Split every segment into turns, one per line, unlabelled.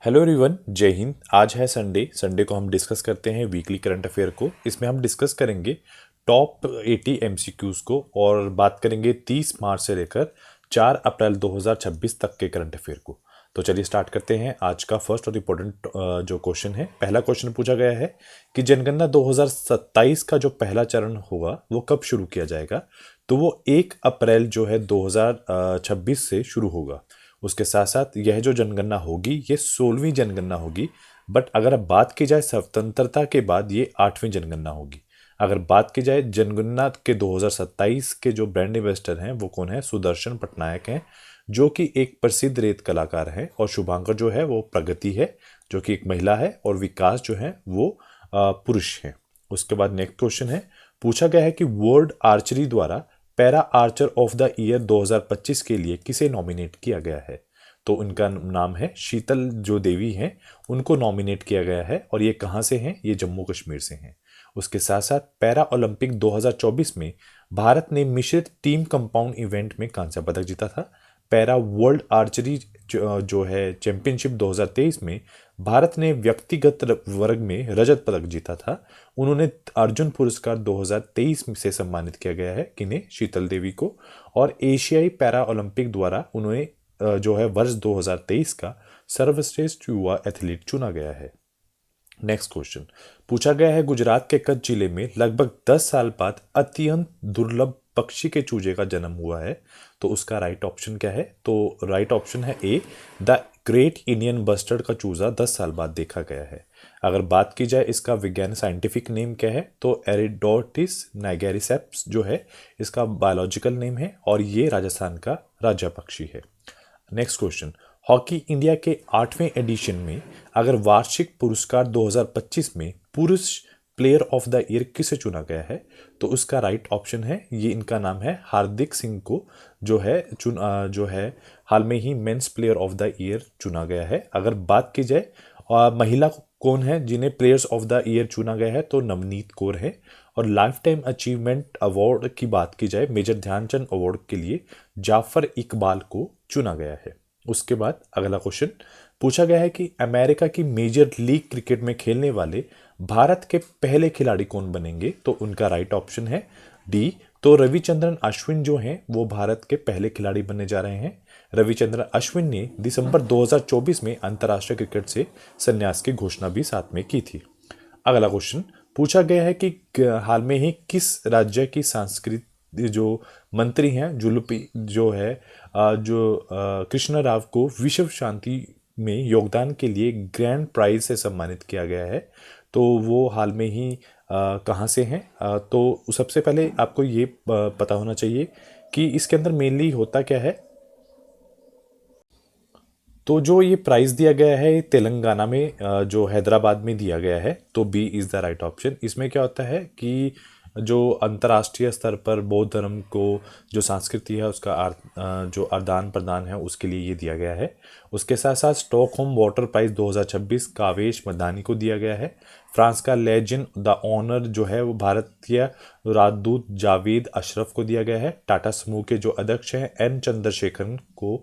Hello everyone, जय हिंद। आज है संडे को हम डिस्कस करते हैं वीकली करंट अफेयर को। इसमें हम डिस्कस करेंगे टॉप 80 एमसीक्यूज़ को और बात करेंगे 30 मार्च से लेकर 4 अप्रैल 2026 तक के करंट अफेयर को। तो चलिए स्टार्ट करते हैं। आज का फर्स्ट और इम्पोर्टेंट जो क्वेश्चन है, पहला क्वेश्चन पूछा गया है कि जनगणना 2027 का जो पहला चरण होगा वो कब शुरू किया जाएगा। तो वो 1 अप्रैल जो है 2026 से शुरू होगा। उसके साथ साथ यह जो जनगणना होगी ये 16वीं जनगणना होगी, बट अगर अब बात की जाए स्वतंत्रता के बाद ये 8वीं जनगणना होगी। अगर बात की जाए जनगणना के 2027 के जो ब्रांड इन्वेस्टर हैं वो कौन है, सुदर्शन पटनायक हैं, जो कि एक प्रसिद्ध रेत कलाकार हैं, और शुभांकर जो है वो प्रगति है जो कि एक महिला है, और विकास जो है वो पुरुष हैं। उसके बाद नेक्स्ट क्वेश्चन है, पूछा गया है कि वर्ल्ड आर्चरी द्वारा para Archer of the year 2025 के लिए किसे नॉमिनेट किया गया है। तो उनका नाम है शीतल जो देवी हैं, उनको नॉमिनेट किया गया है, और ये कहाँ से हैं, ये जम्मू कश्मीर से हैं। उसके साथ साथ पैरा ओलंपिक 2024 में भारत ने मिश्रित टीम कंपाउंड इवेंट में कांस्य पदक जीता था। पैरा वर्ल्ड आर्चरी जो है चैंपियनशिप 2023 में भारत ने व्यक्तिगत वर्ग में रजत पदक जीता था। उन्होंने अर्जुन पुरस्कार 2023 से सम्मानित किया गया है, किन्हें, शीतल देवी को। और एशियाई पैरा ओलंपिक द्वारा उन्हें जो है वर्ष 2023 का सर्वश्रेष्ठ युवा एथलीट चुना गया है। नेक्स्ट क्वेश्चन पूछा गया है, गुजरात के कच्छ जिले में लगभग 10 साल बाद अत्यंत दुर्लभ पक्षी के चूजे का जन्म हुआ है। तो उसका राइट ऑप्शन क्या है। तो राइट ऑप्शन है ए, द ग्रेट इंडियन बस्टर्ड का चूजा 10 साल बाद देखा गया है। अगर बात की जाए इसका विज्ञान साइंटिफिक नेम क्या है, तो एरिडोटिस नाइगेरिसेप्स जो है इसका बायोलॉजिकल नेम है, और ये राजस्थान का राज्य पक्षी है। नेक्स्ट क्वेश्चन, हॉकी इंडिया के 8वें एडिशन में अगर वार्षिक पुरस्कार 2025 में पुरुष प्लेयर ऑफ द ईयर किसे चुना गया है, तो उसका राइट ऑप्शन है, ये इनका नाम है हार्दिक सिंह को जो है हाल में ही men's player of the year चुना गया है। अगर बात की जाए महिला कौन है जिन्हें प्लेयर्स ऑफ द ईयर चुना गया है, तो नवनीत कौर है। और लाइफ टाइम अचीवमेंट अवार्ड की बात की जाए, मेजर ध्यानचंद अवार्ड के लिए जाफर इकबाल को चुना गया है। उसके बाद अगला क्वेश्चन पूछा गया है कि अमेरिका की मेजर लीग क्रिकेट में खेलने वाले भारत के पहले खिलाड़ी कौन बनेंगे, तो उनका राइट ऑप्शन है डी, तो रविचंद्रन अश्विन जो हैं वो भारत के पहले खिलाड़ी बनने जा रहे हैं। रविचंद्रन अश्विन ने दिसंबर 2024 में अंतर्राष्ट्रीय क्रिकेट से संन्यास की घोषणा भी साथ में की थी। अगला क्वेश्चन पूछा गया है कि हाल में ही किस राज्य की संस्कृति जो मंत्री हैं जुलपी जो है कृष्ण राव को विश्व शांति में योगदान के लिए ग्रैंड प्राइज से सम्मानित किया गया है। तो वो हाल में ही कहाँ से हैं, तो सबसे पहले आपको ये पता होना चाहिए कि इसके अंदर मेनली होता क्या है। तो जो ये प्राइज़ दिया गया है ये तेलंगाना में जो हैदराबाद में दिया गया है, तो B is the right option. इसमें क्या होता है कि जो अंतर्राष्ट्रीय स्तर पर बौद्ध धर्म को जो संस्कृति है उसका जो आदान प्रदान है उसके लिए ये दिया गया है। उसके साथ साथ स्टॉकहोम वाटर प्राइज़ 2026 कावेश मदानी को दिया गया है। फ्रांस का लेजेंड द ऑनर जो है वो भारतीय राजदूत जावेद अशरफ को दिया गया है। टाटा समूह के जो अध्यक्ष हैं एन चंद्रशेखरन को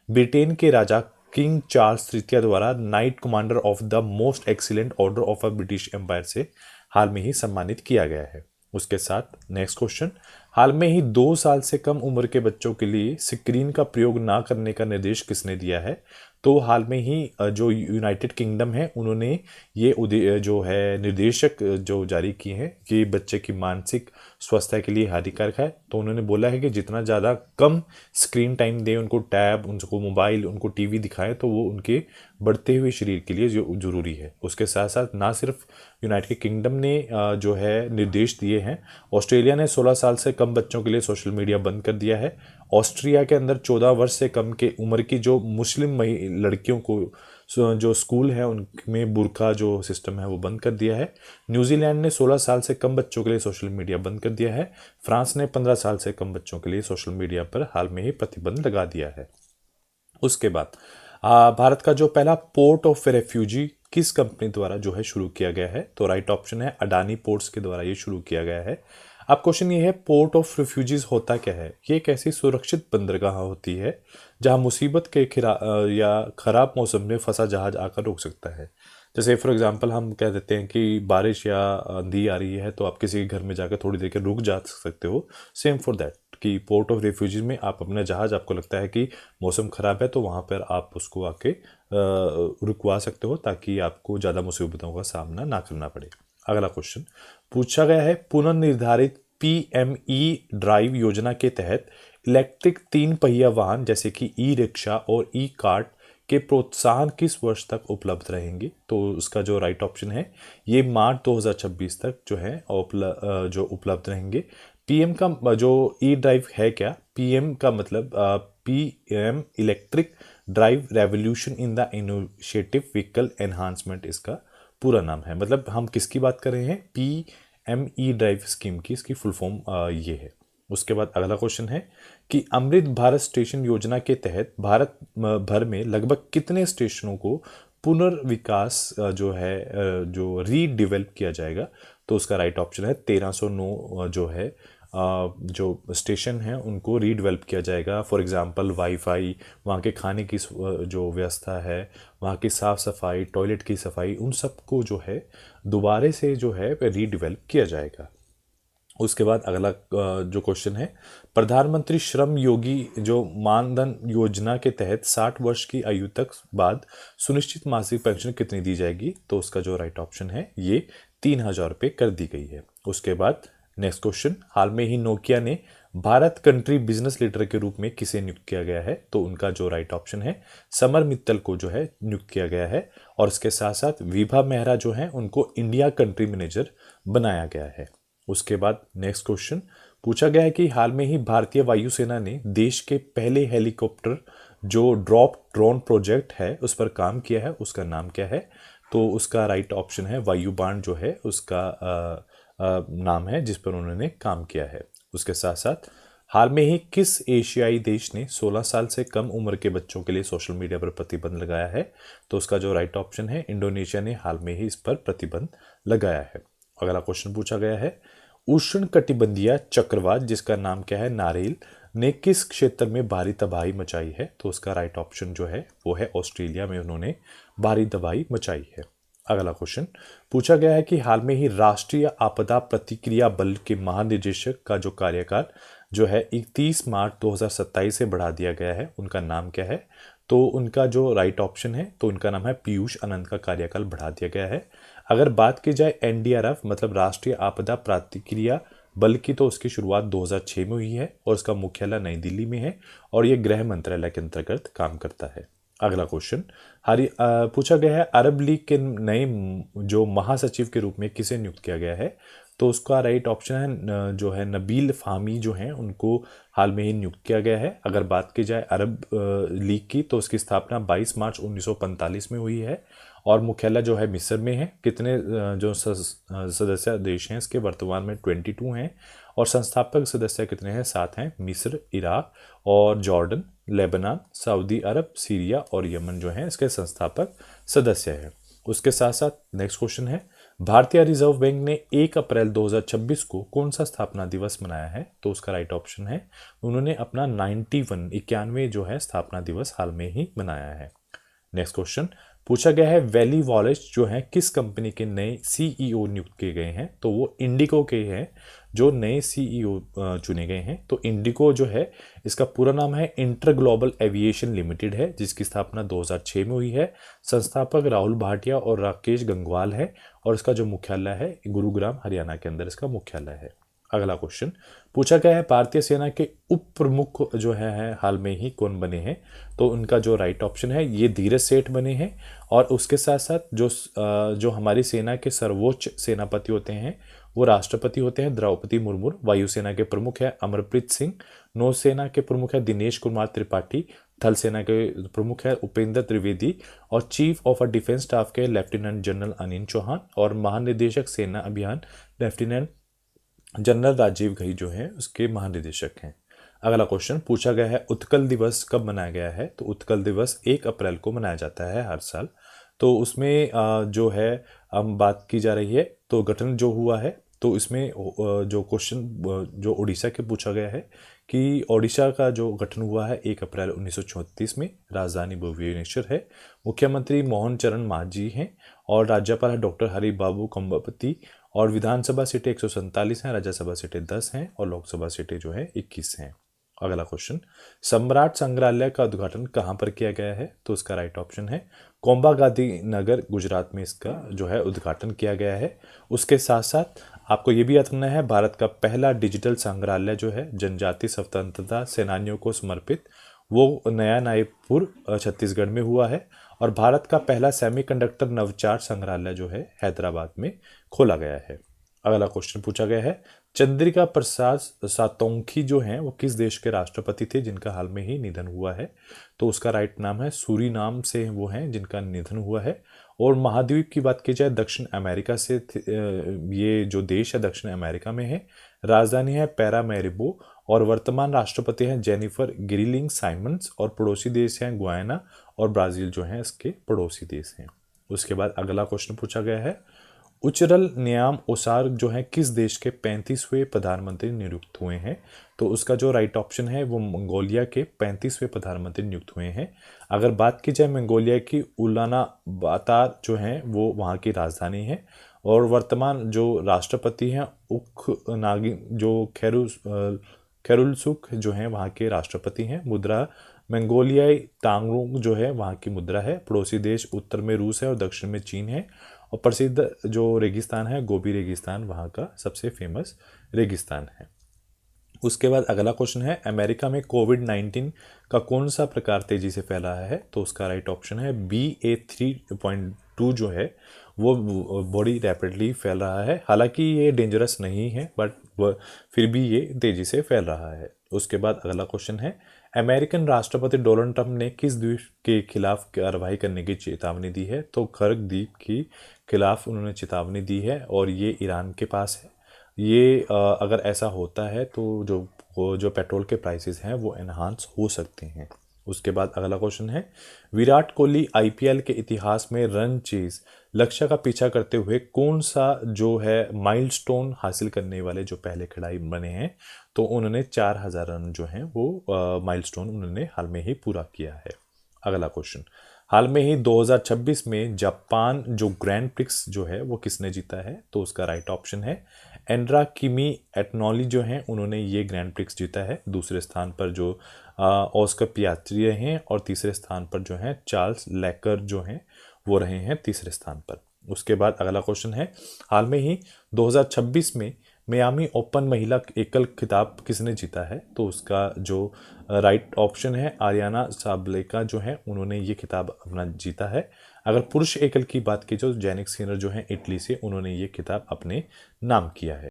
ब्रिटेन के राजा किंग चार्ल्स तृतीय द्वारा Knight Commander of the Most Excellent Order of a British Empire से हाल में ही सम्मानित किया गया है। उसके साथ नेक्स्ट क्वेश्चन, हाल में ही 2 साल से कम उम्र के बच्चों के लिए स्क्रीन का प्रयोग ना करने का निर्देश किसने दिया है। तो हाल में ही जो यूनाइटेड किंगडम है उन्होंने ये जो है निर्देशक जो जारी किए हैं कि बच्चे की मानसिक स्वास्थ्य के लिए हानिकारक है। तो उन्होंने बोला है कि जितना ज़्यादा कम स्क्रीन टाइम दें, उनको टैब, उनको मोबाइल, उनको टीवी दिखाएं, तो वो उनके बढ़ते हुए शरीर के लिए जो जरूरी है। उसके साथ साथ ना सिर्फ यूनाइटेड किंगडम ने जो है निर्देश दिए हैं, ऑस्ट्रेलिया ने 16 साल से कम बच्चों के लिए सोशल मीडिया बंद कर दिया है। ऑस्ट्रिया के अंदर 14 वर्ष से कम के उम्र की जो मुस्लिम लड़कियों को जो स्कूल है उनमें बुरका जो सिस्टम है वो बंद कर दिया है। न्यूजीलैंड ने 16 साल से कम बच्चों के लिए सोशल मीडिया बंद कर दिया है। फ्रांस ने 15 साल से कम बच्चों के लिए सोशल मीडिया पर हाल में ही प्रतिबंध लगा दिया है। उसके बाद भारत का जो पहला पोर्ट ऑफ रेफ्यूजी किस कंपनी द्वारा जो है शुरू किया गया है, तो राइट ऑप्शन है अडानी पोर्ट्स के द्वारा ये शुरू किया गया है। अब क्वेश्चन ये है, पोर्ट ऑफ रिफ्यूजीज होता क्या है? ये एक ऐसी सुरक्षित बंदरगाह होती है जहां मुसीबत के या खराब मौसम में फंसा जहाज आकर रुक सकता है। जैसे फॉर एग्जांपल हम कह देते हैं कि बारिश या आंधी आ रही है, तो आप किसी के घर में जाकर थोड़ी देर के रुक जा सकते हो। सेम फॉर दैट कि पोर्ट ऑफ रिफ्यूजीज में आप अपना जहाज, आपको लगता है कि मौसम ख़राब है, तो वहाँ पर आप उसको आके रुकवा सकते हो ताकि आपको ज़्यादा मुसीबतों का सामना ना करना पड़े। अगला क्वेश्चन पूछा गया है, पुनर्निर्धारित पीएमई ड्राइव योजना के तहत इलेक्ट्रिक 3 पहिया वाहन जैसे कि ई रिक्शा और ई कार्ट के प्रोत्साहन किस वर्ष तक उपलब्ध रहेंगे? तो उसका जो राइट ऑप्शन है, ये मार्च 2026 तक जो है जो उपलब्ध रहेंगे। पीएम का जो ई ड्राइव है क्या? पीएम का मतलब PM electric drive revolution in the initiative vehicle enhancement इसका पूरा नाम है। मतलब हम किसकी बात कर रहे हैं? पीएम ई ड्राइव स्कीम की, इसकी फुल फॉर्म ये है। उसके बाद अगला क्वेश्चन है कि अमृत भारत स्टेशन योजना के तहत भारत भर में लगभग कितने स्टेशनों को पुनर्विकास जो है जो रीडेवलप किया जाएगा? तो उसका राइट ऑप्शन है 1309 जो है जो स्टेशन हैं उनको रीडेवलप किया जाएगा। फॉर एग्जांपल वाईफाई, वहाँ के खाने की जो व्यवस्था है, वहाँ की साफ़ सफाई, टॉयलेट की सफाई, उन सबको जो है दोबारे से जो है रीडेवलप किया जाएगा। उसके बाद अगला जो क्वेश्चन है, प्रधानमंत्री श्रम योगी जो मानधन योजना के तहत 60 वर्ष की आयु तक बाद सुनिश्चित मासिक पेंशन कितनी दी जाएगी? तो उसका जो राइट ऑप्शन है, ये 3,000 रुपये कर दी गई है। उसके बाद नेक्स्ट क्वेश्चन, हाल में ही नोकिया ने भारत कंट्री बिजनेस लीडर के रूप में किसे नियुक्त किया गया है? तो उनका जो राइट ऑप्शन है, समर मित्तल को जो है नियुक्त किया गया है। और इसके साथ साथ विभा मेहरा जो है उनको इंडिया कंट्री मैनेजर बनाया गया है। उसके बाद नेक्स्ट क्वेश्चन पूछा गया है कि हाल में ही भारतीय वायुसेना ने देश के पहले हेलीकॉप्टर जो ड्रॉप ड्रोन प्रोजेक्ट है उस पर काम किया है, उसका नाम क्या है? तो उसका राइट ऑप्शन है वायुबाण जो है उसका नाम है जिस पर उन्होंने काम किया है। उसके साथ साथ हाल में ही किस एशियाई देश ने 16 साल से कम उम्र के बच्चों के लिए सोशल मीडिया पर प्रतिबंध लगाया है? तो उसका जो राइट ऑप्शन है, इंडोनेशिया ने हाल में ही इस पर प्रतिबंध लगाया है। अगला क्वेश्चन पूछा गया है, उष्ण कटिबंधीय चक्रवात जिसका नाम क्या है, नारेल, ने किस क्षेत्र में भारी तबाही मचाई है? तो उसका राइट ऑप्शन जो है वो है ऑस्ट्रेलिया में उन्होंने भारी तबाही मचाई है। अगला क्वेश्चन पूछा गया है कि हाल में ही राष्ट्रीय आपदा प्रतिक्रिया बल के महानिदेशक का जो कार्यकाल जो है 31 मार्च 2027 से बढ़ा दिया गया है, उनका नाम क्या है? तो उनका जो राइट ऑप्शन है, तो उनका नाम है पीयूष आनंद का कार्यकाल बढ़ा दिया गया है। अगर बात की जाए एनडीआरएफ मतलब राष्ट्रीय आपदा प्रतिक्रिया बल की, तो उसकी शुरुआत 2006 में हुई है और उसका मुख्यालय नई दिल्ली में है और ये गृह मंत्रालय के अंतर्गत काम करता है। अगला क्वेश्चन पूछा गया है, अरब लीग के नए जो महासचिव के रूप में किसे नियुक्त किया गया है? तो उसका राइट ऑप्शन है जो है नबील फाहमी जो हैं उनको हाल में ही नियुक्त किया गया है। अगर बात की जाए अरब लीग की, तो उसकी स्थापना 22 मार्च 1945 में हुई है और मुख्यालय जो है मिस्र में है। कितने जो सदस्य देश हैं इसके वर्तमान में 22 हैं और संस्थापक सदस्य कितने हैं? 7 हैं। मिस्र, इराक और जॉर्डन, लेबनान, सऊदी अरब, सीरिया और यमन जो हैं इसके संस्थापक सदस्य हैं। उसके साथ साथ नेक्स्ट क्वेश्चन है, भारतीय रिजर्व बैंक ने 1 अप्रैल 2026 को कौन सा स्थापना दिवस मनाया है? तो उसका राइट ऑप्शन है, उन्होंने अपना 91 जो है स्थापना दिवस हाल में ही मनाया है। नेक्स्ट क्वेश्चन पूछा गया है, वैली वॉलेस जो है किस कंपनी के नए सीईओ नियुक्त किए गए हैं? तो वो इंडिगो के हैं जो नए सीईओ चुने गए हैं। तो इंडिगो जो है इसका पूरा नाम है इंटर ग्लोबल एविएशन लिमिटेड है, जिसकी स्थापना 2006 में हुई है। संस्थापक राहुल भाटिया और राकेश गंगवाल है और इसका जो मुख्यालय है गुरुग्राम हरियाणा के अंदर इसका मुख्यालय है। अगला क्वेश्चन पूछा गया है, भारतीय सेना के उप प्रमुख जो है हाल में ही कौन बने हैं? तो उनका जो राइट ऑप्शन है, ये धीरज सेठ बने हैं। और उसके साथ साथ जो हमारी सेना के सर्वोच्च सेनापति होते हैं वो राष्ट्रपति होते हैं द्रौपदी मुर्मू। वायुसेना के प्रमुख है अमरप्रीत सिंह, नौसेना के प्रमुख है दिनेश कुमार त्रिपाठी, थल सेना के प्रमुख है उपेंद्र त्रिवेदी और चीफ ऑफ डिफेंस स्टाफ के लेफ्टिनेंट जनरल अनिल चौहान और महानिदेशक सेना अभियान लेफ्टिनेंट जनरल राजीव घई जो है उसके महानिदेशक हैं। अगला क्वेश्चन पूछा गया है, उत्कल दिवस कब मनाया गया है? तो उत्कल दिवस 1 अप्रैल को मनाया जाता है हर साल। तो उसमें जो है हम बात की जा रही है, तो गठन जो हुआ है तो इसमें जो क्वेश्चन जो उड़ीसा के पूछा गया है कि ओडिशा का जो गठन हुआ है 1 अप्रैल 1934 में, राजधानी भुवनेश्वर है, मुख्यमंत्री मोहन चरण मांझी हैं और राज्यपाल है डॉक्टर हरिबाबू कंबापति, और विधानसभा सीटें 147 हैं, राज्यसभा सीटें 10 हैं और लोकसभा सीटें जो है 21 हैं। अगला क्वेश्चन, सम्राट संग्रहालय का उद्घाटन कहाँ पर किया गया है? तो उसका राइट ऑप्शन है कोम्बा गांधीनगर, गुजरात में इसका जो है उद्घाटन किया गया है। उसके साथ साथ आपको ये भी याद रखना है, भारत का पहला डिजिटल संग्रहालय जो है जनजातीय स्वतंत्रता सेनानियों को समर्पित, वो नया नागपुर छत्तीसगढ़ में हुआ है। और भारत का पहला सेमीकंडक्टर नवचार संग्रहालय जो है हैदराबाद में खोला गया है। अगला क्वेश्चन पूछा गया है, चंद्रिका प्रसाद सातोंखी जो हैं वो किस देश के राष्ट्रपति थे जिनका हाल में ही निधन हुआ है? तो उसका राइट नाम है सूरीनाम से वो हैं जिनका निधन हुआ है। और महाद्वीप की बात की जाए, दक्षिण अमेरिका से ये जो देश है दक्षिण अमेरिका में है। राजधानी है पैरामेरिबो और वर्तमान राष्ट्रपति हैं जेनिफर गिरीलिंग साइमंड्स, और पड़ोसी देश हैं गुयाना और ब्राज़ील जो हैं इसके पड़ोसी देश हैं। उसके बाद अगला क्वेश्चन पूछा गया है, उचरल न्याम ओसार जो है किस देश के 35वें प्रधानमंत्री नियुक्त हुए हैं? तो उसका जो राइट ऑप्शन है वो मंगोलिया के 35वें प्रधानमंत्री नियुक्त हुए हैं। अगर बात की जाए मंगोलिया की, उलानबातर जो है वो वहाँ की राजधानी है। और वर्तमान जो राष्ट्रपति हैं उख नागी जो खैरुलसुख जो हैं वहाँ के राष्ट्रपति हैं। मुद्रा मंगोलियाई तांगरुंग जो है वहाँ की मुद्रा है। पड़ोसी देश उत्तर में रूस है और दक्षिण में चीन है। और प्रसिद्ध जो रेगिस्तान है गोबी रेगिस्तान वहाँ का सबसे फेमस रेगिस्तान है। उसके बाद अगला क्वेश्चन है, अमेरिका में कोविड-19 का कौन सा प्रकार तेजी से फैला है? तो उसका राइट ऑप्शन है BA.3.2 जो है वो बड़ी रैपिडली फैल रहा है। हालांकि ये डेंजरस नहीं है बट वह फिर भी ये तेजी से फैल रहा है। उसके बाद अगला क्वेश्चन है, अमेरिकन राष्ट्रपति डोनाल्ड ट्रंप ने किस द्वीप के खिलाफ कार्रवाई करने की चेतावनी दी है? तो खर्ग द्वीप के खिलाफ उन्होंने चेतावनी दी है और ये ईरान के पास है। ये अगर ऐसा होता है तो जो पेट्रोल के प्राइसेस हैं वो एनहांस हो सकते हैं। उसके बाद अगला क्वेश्चन है, विराट कोहली IPL के इतिहास में रन चेज लक्ष्य का पीछा करते हुए कौन सा जो है माइलस्टोन हासिल करने वाले जो पहले खिलाड़ी बने हैं? तो उन्होंने 4000 रन जो हैं वो माइलस्टोन उन्होंने हाल में ही पूरा किया है। अगला क्वेश्चन, हाल में ही 2026 में जापान जो ग्रैंड प्रिक्स जो है वो किसने जीता है? तो उसका राइट ऑप्शन है एंड्रा किमी एटनॉली जो हैं उन्होंने ये ग्रैंड प्रिक्स जीता है। दूसरे स्थान पर जो ऑस्कर पियास्ट्री हैं और तीसरे स्थान पर जो हैं चार्ल्स लेकर जो हैं वो रहे हैं तीसरे स्थान पर। उसके बाद अगला क्वेश्चन है, हाल में ही 2026 में मियामी ओपन महिला एकल खिताब किसने जीता है? तो उसका जो राइट ऑप्शन है आरियाना साबलेका जो है उन्होंने ये खिताब अपना जीता है। अगर पुरुष एकल की बात की जो जैनिक सिनर जो है इटली से, उन्होंने ये खिताब अपने नाम किया है।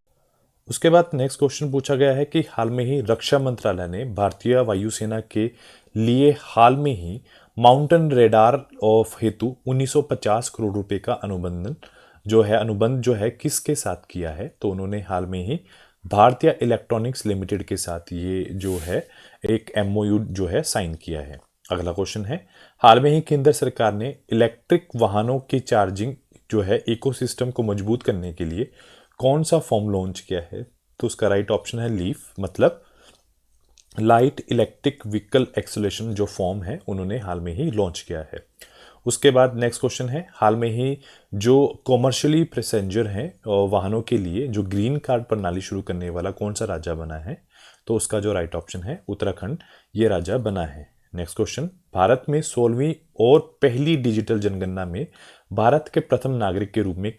उसके बाद नेक्स्ट क्वेश्चन पूछा गया है कि हाल में ही रक्षा मंत्रालय ने भारतीय वायुसेना के लिए हाल में ही माउंटेन रेडार ऑफ हेतु 1950 करोड़ रुपए का अनुबंध जो है किसके साथ किया है? तो उन्होंने हाल में ही भारतीय इलेक्ट्रॉनिक्स लिमिटेड के साथ ये जो है एक MOU जो है साइन किया है। अगला क्वेश्चन है, हाल में ही केंद्र सरकार ने इलेक्ट्रिक वाहनों की चार्जिंग जो है इकोसिस्टम को मजबूत करने के लिए कौन सा फॉर्म लॉन्च किया है? तो उसका राइट ऑप्शन है लीफ, मतलब लाइट इलेक्ट्रिक व्हीकल एक्सेलरेशन जो फॉर्म है उन्होंने हाल में ही लॉन्च किया है। उसके बाद नेक्स्ट क्वेश्चन है, हाल में ही जो कॉमर्शियली पैसेंजर हैं वाहनों के लिए जो ग्रीन कार्ड प्रणाली शुरू करने वाला कौन सा राज्य बना है? तो उसका जो राइट ऑप्शन है उत्तराखंड ये राज्य बना है। नेक्स्ट क्वेश्चन, भारत में 16वीं और पहली डिजिटल जनगणना में भारत के प्रथम नागरिक के रूप में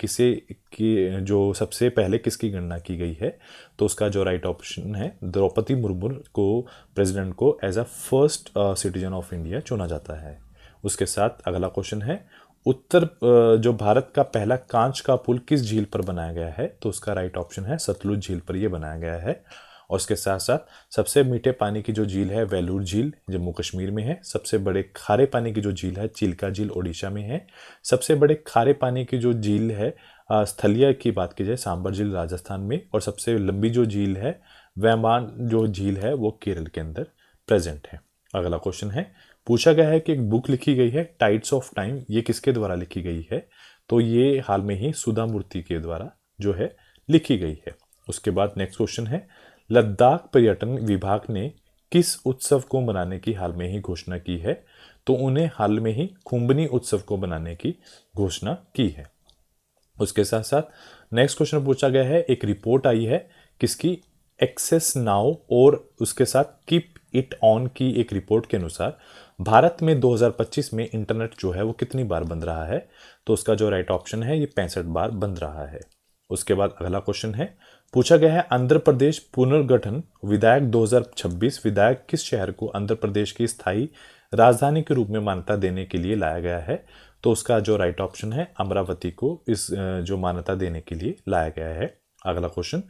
जो सबसे पहले किसकी गणना की गई है? तो उसका जो राइट ऑप्शन है द्रौपदी मुर्मू को प्रेसिडेंट को as a first citizen of India चुना जाता है। उसके साथ अगला क्वेश्चन है, जो भारत का पहला कांच का पुल किस झील पर बनाया गया है? तो उसका राइट ऑप्शन है सतलुज झील पर यह बनाया गया है। और उसके साथ साथ सबसे मीठे पानी की जो झील है वेलूर झील जम्मू कश्मीर में है। सबसे बड़े खारे पानी की जो झील है चिल्का झील ओडिशा में है। सबसे बड़े खारे पानी की जो झील है स्थलीय की बात की जाए सांबर झील राजस्थान में। और सबसे लंबी जो झील है वैमान जो झील है वो केरल के अंदर प्रेजेंट है। अगला क्वेश्चन है, पूछा गया है कि एक बुक लिखी गई है टाइड्स ऑफ टाइम, ये किसके द्वारा लिखी गई है? तो ये हाल में ही सुधा मूर्ति के द्वारा जो है लिखी गई है। उसके बाद नेक्स्ट क्वेश्चन है, लद्दाख पर्यटन विभाग ने किस उत्सव को मनाने की हाल में ही घोषणा की है? तो उन्हें हाल में ही खुम्बनी उत्सव को मनाने की घोषणा की है। उसके साथ साथ नेक्स्ट क्वेश्चन पूछा गया है, एक रिपोर्ट आई है किसकी, एक्सेस नाउ और उसके साथ कीप इट ऑन की एक रिपोर्ट के अनुसार भारत में 2025 में इंटरनेट जो है वो कितनी बार बंद रहा है? तो उसका जो राइट ऑप्शन है ये 65 बार बंद रहा है। उसके बाद अगला क्वेश्चन है, पूछा गया है आंध्र प्रदेश पुनर्गठन विधायक 2026 विधायक किस शहर को आंध्र प्रदेश की स्थायी राजधानी के रूप में मान्यता देने के लिए लाया गया है? तो उसका जो राइट ऑप्शन है अमरावती को इस जो मान्यता देने के लिए लाया गया है। अगला क्वेश्चन,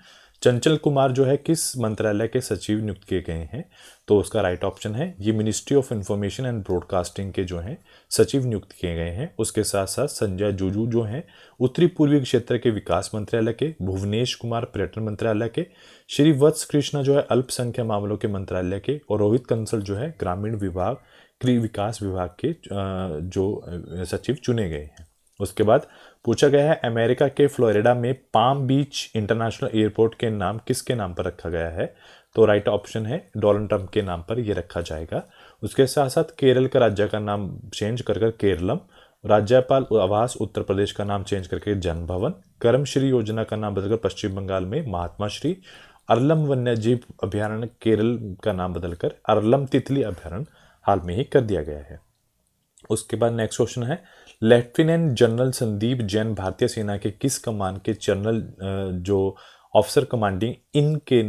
चंचल कुमार जो है किस मंत्रालय के सचिव नियुक्त किए गए हैं? तो उसका राइट ऑप्शन है ये ministry of information and broadcasting के जो हैं सचिव नियुक्त किए गए हैं। उसके साथ साथ संजय जुजू जो हैं उत्तरी पूर्वी क्षेत्र के विकास मंत्रालय के, भुवनेश कुमार पर्यटन मंत्रालय के, श्री वत्स कृष्णा जो है अल्पसंख्यक मामलों के मंत्रालय के, और रोहित कंसल जो है ग्रामीण विभाग विकास विभाग के जो सचिव चुने गए हैं। उसके बाद पूछा गया है अमेरिका के फ्लोरिडा में पाम बीच इंटरनेशनल एयरपोर्ट के नाम किसके नाम पर रखा गया है? तो राइट ऑप्शन है डोनाल्ड ट्रंप के नाम पर यह रखा जाएगा। उसके साथ साथ केरल का राज्य का नाम चेंज कर केरलम, राज्यपाल आवास उत्तर प्रदेश का नाम चेंज करके जन भवन, कर्मश्री योजना का नाम बदलकर पश्चिम बंगाल में महात्मा श्री, अरलम वन्यजीव अभ्यारण्य केरल का नाम बदलकर अरलम तितली अभ्यारण्य हाल में ही कर दिया गया है। उसके बाद नेक्स्ट क्वेश्चन है, लेफ्टिनेंट जनरल संदीप जैन भारतीय सेना के किस कमान के जनरल जो ऑफिसर कमांडिंग इन के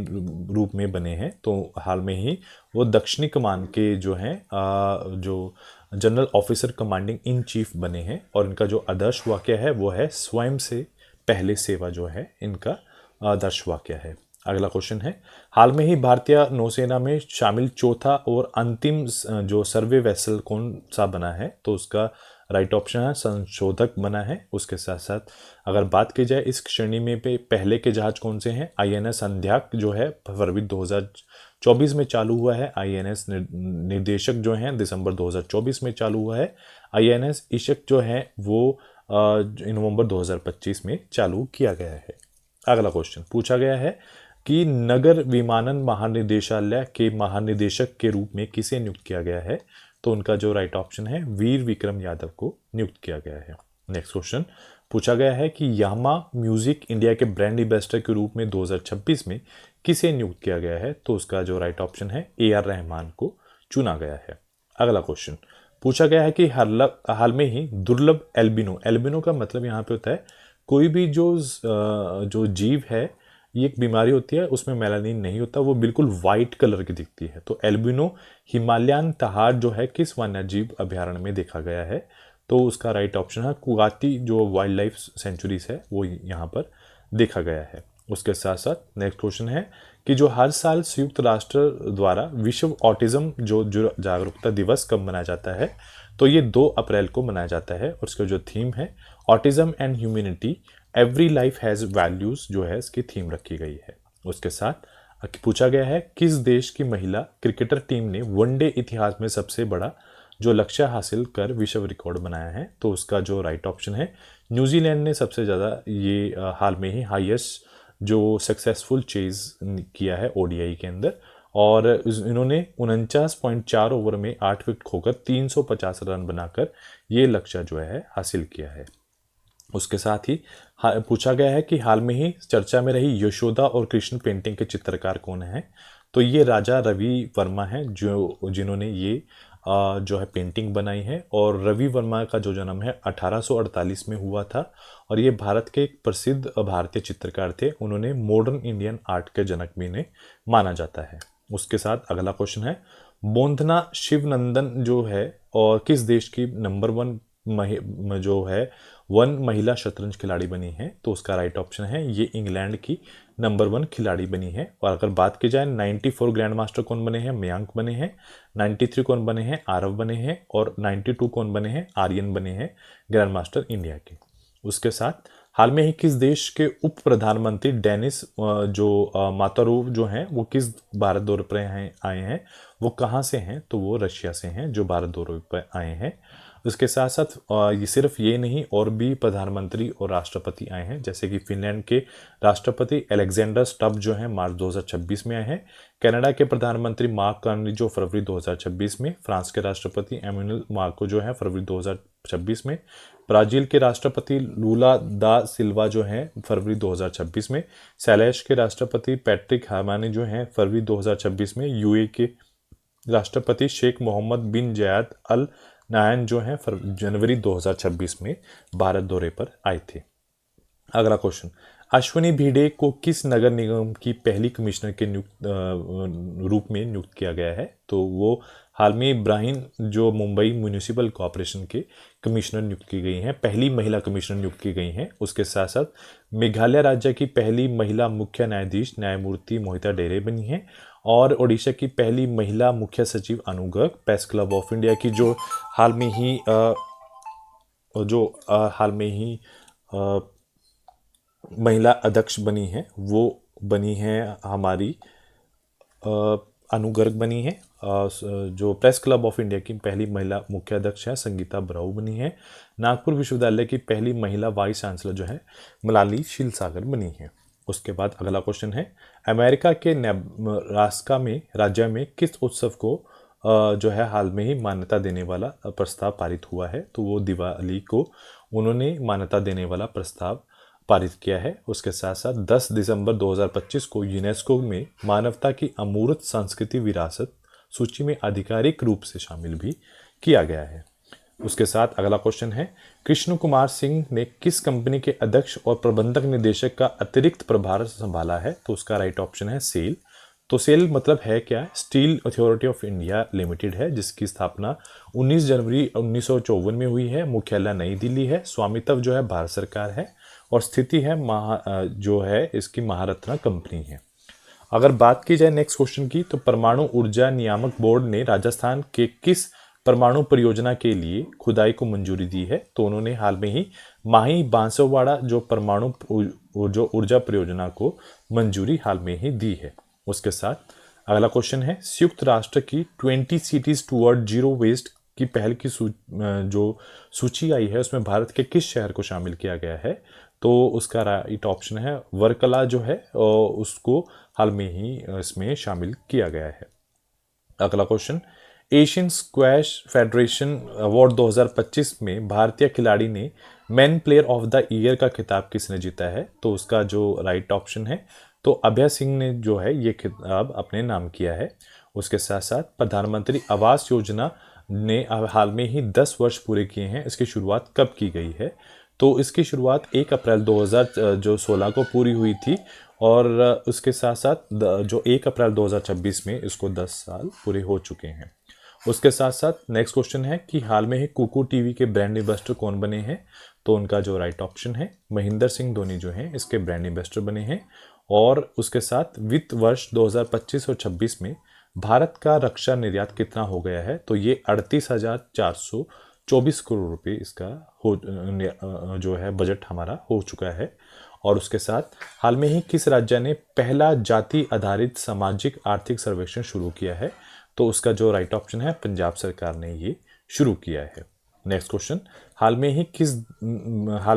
रूप में बने हैं? तो हाल में ही वो दक्षिणी कमान के जो हैं जो general officer commanding in chief बने हैं, और इनका जो आदर्श वाक्य है वो है स्वयं से पहले सेवा जो है इनका आदर्श वाक्य है। अगला क्वेश्चन है, हाल में ही भारतीय नौसेना में शामिल चौथा और अंतिम जो सर्वे वेसल कौन सा बना है? तो उसका राइट ऑप्शन है संशोधक बना है। उसके साथ साथ अगर बात की जाए इस श्रेणी में पे पहले के जहाज कौन से हैं, आईएनएस अंध्याक जो है फरवरी 2024 में चालू हुआ है, आईएनएस निर्देशक जो हैं दिसंबर 2024 में चालू हुआ है, आईएनएस इशक जो है वो नवंबर 2025 में चालू किया गया है। अगला क्वेश्चन पूछा गया है कि नगर विमानन महानिदेशालय के महानिदेशक के रूप में किसे नियुक्त किया गया है? तो उनका जो राइट ऑप्शन है वीर विक्रम यादव को नियुक्त किया गया है। नेक्स्ट क्वेश्चन पूछा गया है कि यामा म्यूजिक इंडिया के ब्रांड एम्बेसडर के रूप में 2026 में किसे नियुक्त किया गया है? तो उसका जो राइट ऑप्शन है AR रहमान को चुना गया है। अगला क्वेश्चन पूछा गया है कि हाल में ही दुर्लभ एल्बिनो का मतलब यहाँ पे होता है कोई भी जो जीव है, ये एक बीमारी होती है उसमें मेलानिन नहीं होता, वो बिल्कुल वाइट कलर की दिखती है। तो एल्बिनो हिमालयन तहार जो है किस वन्यजीव अभ्यारण्य में देखा गया है? तो उसका राइट ऑप्शन है कुगाती जो वाइल्ड लाइफ सेंचुरीज है वो यहाँ पर देखा गया है। उसके साथ साथ नेक्स्ट क्वेश्चन है कि जो हर साल संयुक्त राष्ट्र द्वारा विश्व ऑटिज्म जो जागरूकता दिवस कब मनाया जाता है? तो ये 2 अप्रैल को मनाया जाता है, और उसका जो थीम है autism and humanity every life has values जो है इसकी थीम रखी गई है। उसके साथ पूछा गया है किस देश की महिला क्रिकेटर टीम ने वनडे इतिहास में सबसे बड़ा जो लक्ष्य हासिल कर विश्व रिकॉर्ड बनाया है? तो उसका जो राइट ऑप्शन है न्यूजीलैंड ने सबसे ज़्यादा ये हाल में ही हाईएस्ट जो सक्सेसफुल चेज किया है ODI के अंदर, और इन्होंने 49.4 ओवर में 8 विकेट खोकर 350 रन बनाकर ये लक्ष्य जो है हासिल किया है। उसके साथ ही पूछा गया है कि हाल में ही चर्चा में रही यशोदा और कृष्ण पेंटिंग के चित्रकार कौन है? तो ये राजा रवि वर्मा हैं जिन्होंने ये जो है पेंटिंग बनाई है, और रवि वर्मा का जो जन्म है 1848 में हुआ था, और ये भारत के एक प्रसिद्ध भारतीय चित्रकार थे। उन्होंने मॉडर्न इंडियन आर्ट के जनक भी ने माना जाता है। उसके साथ अगला क्वेश्चन है बोंधना शिवनंदन जो है और किस देश की नंबर 1 जो है 1 महिला शतरंज खिलाड़ी बनी है? तो उसका राइट ऑप्शन है ये इंग्लैंड की नंबर 1 खिलाड़ी बनी है। और अगर बात की जाए 94 ग्रैंड मास्टर कौन बने हैं? मयांक बने हैं। 93 कौन बने हैं? आरव बने हैं। और 92 कौन बने हैं? आर्यन बने हैं ग्रैंड मास्टर इंडिया के। उसके साथ हाल में ही किस देश के उप प्रधानमंत्री डेनिस जो मातारोव जो हैं वो किस भारत दौरे पर आए हैं? वो कहाँ से हैं? तो वो रशिया से हैं जो भारत दौरे पर आए हैं। उसके साथ साथ ये सिर्फ ये नहीं, और भी प्रधानमंत्री और राष्ट्रपति आए हैं, जैसे कि फिनलैंड के राष्ट्रपति अलेक्जेंडर स्टब जो हैं मार्च 2026 में आए हैं, कनाडा के प्रधानमंत्री मार्क कार्नी जो फरवरी 2026 में, फ्रांस के राष्ट्रपति एमेनुअल माक्रों जो है फरवरी 2026 में, ब्राजील के राष्ट्रपति लूला दा सिल्वा जो हैं फरवरी 2026 में, सेलेश के राष्ट्रपति पैट्रिक हार्मानी जो हैं फरवरी 2026 में, यूए के राष्ट्रपति शेख मोहम्मद बिन जायद अल नाहयान जो हैं जनवरी 2026 में भारत दौरे पर आए थे। अगला क्वेश्चन, अश्विनी भिडे को किस नगर निगम की पहली कमिश्नर के रूप में नियुक्त किया गया है? तो वो हाल में इब्राहिम जो मुंबई म्यूनिसिपल कॉरपोरेशन के कमिश्नर नियुक्त की गई हैं, पहली महिला कमिश्नर नियुक्त की गई हैं। उसके साथ साथ मेघालय राज्य की पहली महिला मुख्य न्यायाधीश न्यायमूर्ति मोहिता डेरे बनी हैं, और ओडिशा की पहली महिला मुख्य सचिव Anu Garg Press Club of India की जो हाल में ही महिला अध्यक्ष बनी है, वो बनी है हमारी अनु गर्ग बनी है। जो प्रेस क्लब ऑफ इंडिया की पहली महिला मुख्य अध्यक्ष है संगीता बराऊ बनी है। नागपुर विश्वविद्यालय की पहली महिला वाइस चांसलर जो है मलाली शिलसागर बनी है। उसके बाद अगला क्वेश्चन है, अमेरिका के नेब्रास्का में राज्य में किस उत्सव को जो है हाल में ही मान्यता देने वाला प्रस्ताव पारित हुआ है? तो वो दिवाली को उन्होंने मान्यता देने वाला प्रस्ताव पारित किया है। उसके साथ साथ 10 दिसंबर 2025 को यूनेस्को में मानवता की अमूर्त सांस्कृतिक विरासत सूची में आधिकारिक रूप से शामिल भी किया गया है। उसके साथ अगला क्वेश्चन है, कृष्ण कुमार सिंह ने किस कंपनी के अध्यक्ष और प्रबंधक निदेशक का अतिरिक्त प्रभार संभाला है? तो उसका राइट ऑप्शन है सेल। तो सेल मतलब है क्या? Steel authority of India limited है, जिसकी स्थापना 19 जनवरी 1954 में हुई है। मुख्यालय नई दिल्ली है, स्वामित्व जो है भारत सरकार है, और स्थिति है जो है इसकी महारत्ना कंपनी है। अगर बात की जाए नेक्स्ट क्वेश्चन की, तो परमाणु ऊर्जा नियामक बोर्ड ने राजस्थान के किस परमाणु परियोजना के लिए खुदाई को मंजूरी दी है? तो उन्होंने हाल में ही माही बांसवाड़ा जो परमाणु जो ऊर्जा परियोजना को मंजूरी हाल में ही दी है। उसके साथ अगला क्वेश्चन है, संयुक्त राष्ट्र की 20 सिटीज टुवर्ड जीरो वेस्ट की पहल की जो सूची आई है उसमें भारत के किस शहर को शामिल किया गया है? तो उसका राइट ऑप्शन है वर्कला जो है, उसको हाल में ही इसमें शामिल किया गया है। अगला question, Asian squash federation award 2025 में भारतीय खिलाड़ी ने man player of the year का खिताब किसने जीता है? तो उसका जो राइट ऑप्शन है तो अभय सिंह ने जो है ये खिताब अपने नाम किया है। उसके साथ साथ प्रधानमंत्री आवास योजना ने हाल में ही 10 वर्ष पूरे किए हैं। इसकी शुरुआत कब की गई है? तो इसकी शुरुआत 1 अप्रैल 2016 को पूरी हुई थी, और उसके साथ साथ जो 1 अप्रैल 2026 में इसको 10 साल पूरे हो चुके हैं। उसके साथ साथ नेक्स्ट क्वेश्चन है कि हाल में ही कुकू टीवी के ब्रांड एम्बेसडर कौन बने हैं? तो उनका जो राइट ऑप्शन है महेंद्र सिंह धोनी जो हैं इसके ब्रांड एम्बेसडर बने हैं। और उसके साथ वित्त वर्ष 2025 और 26 में भारत का रक्षा निर्यात कितना हो गया है? तो ये 38,424 करोड़ रुपए इसका जो है बजट हमारा हो चुका है। और उसके साथ हाल में ही किस राज्य ने पहला जाति आधारित सामाजिक आर्थिक सर्वेक्षण शुरू किया है? तो उसका जो राइट ऑप्शन है पंजाब सरकार ने ये शुरू किया है। नेक्स्ट क्वेश्चन, हाल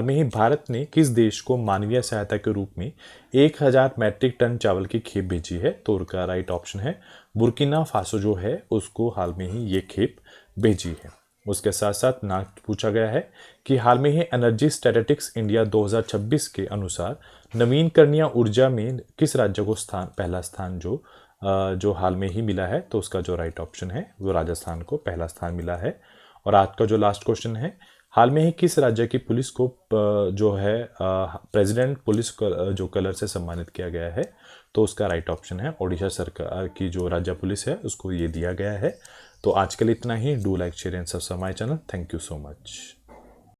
में ही भारत ने किस देश को मानवीय सहायता के रूप में 1000 मैट्रिक टन चावल की खेप भेजी है? तो उसका राइट ऑप्शन है बुर्किना फासो जो है उसको हाल में ही ये खेप भेजी है। उसके साथ साथ पूछा गया है कि हाल में ही एनर्जी स्टैटिस्टिक्स इंडिया 2026 के अनुसार नवीनकरणीय ऊर्जा में किस राज्य को पहला स्थान जो हाल में ही मिला है? तो उसका जो राइट ऑप्शन है वो राजस्थान को पहला स्थान मिला है। और आज का जो लास्ट क्वेश्चन है, हाल में ही किस राज्य की पुलिस को जो है प्रेसिडेंट पुलिस जो कलर से सम्मानित किया गया है? तो उसका राइट ऑप्शन है ओडिशा सरकार की जो राज्य पुलिस है उसको ये दिया गया है। तो आज के लिए इतना ही। Do like share and subscribe my channel. Thank you so much.